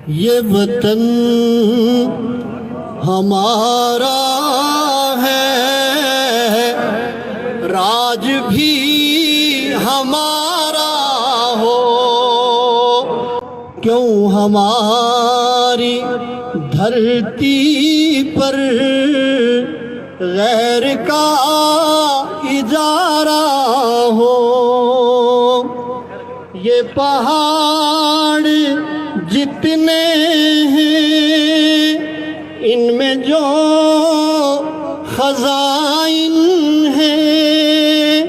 یہ وطن ہمارا ہے، راج بھی ہمارا ہو، کیوں ہماری دھرتی پر غیر کا اجارہ ہو۔ یہ پہاڑ جتنے ہیں ان میں جو خزائن ہیں،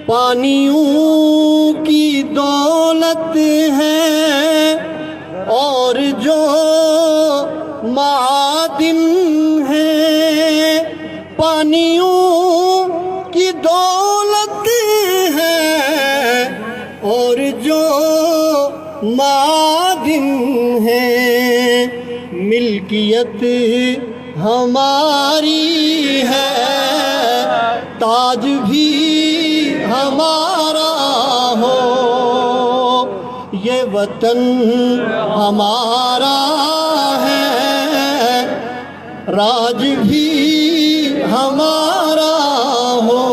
پانیوں کی دولت ہے اور جو معادن ہے، پانیوں کی دولت ہے اور جو معادن ہے، ملکیت ہماری ہے، تاج بھی ہمارا ہو۔ یہ وطن ہمارا ہے، راج بھی ہمارا ہو۔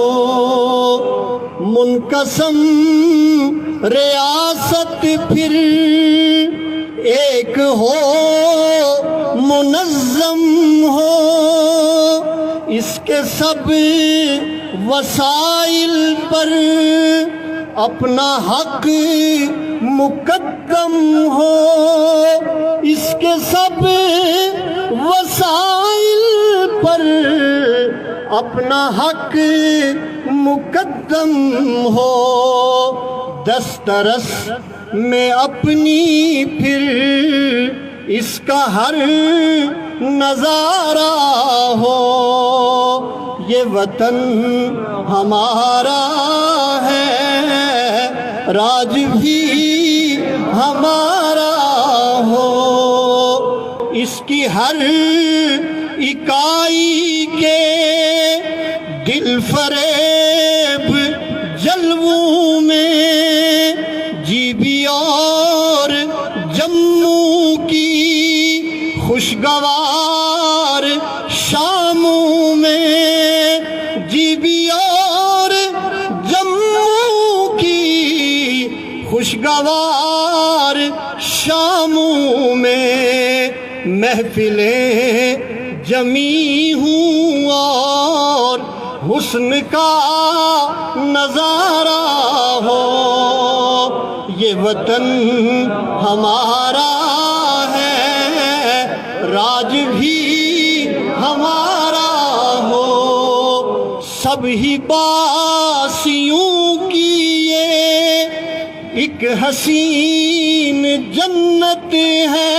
منقسم ریاست پھر ایک ہو، منظم ہو، اس کے سب وسائل پر اپنا حق مقدم ہو، اس کے سب وسائل پر اپنا حق مقدم ہو، دسترس میں اپنی پھر اس کا ہر نظارہ ہو۔ یہ وطن ہمارا ہے، راج بھی ہمارا ہو، اس کی ہر اکائی کے دل فریب جلووں میں، جی بھی اور جموں کی خوشگوار شاموں میں، جی بھی اور جموں کی خوشگوار شاموں میں، محفلیں جمی ہوں اور حسن کا نظارہ ہو۔ یہ وطن ہمارا ہے، راج بھی ہمارا ہو، سب ہی باسیوں کی یہ ایک حسین جنت ہے۔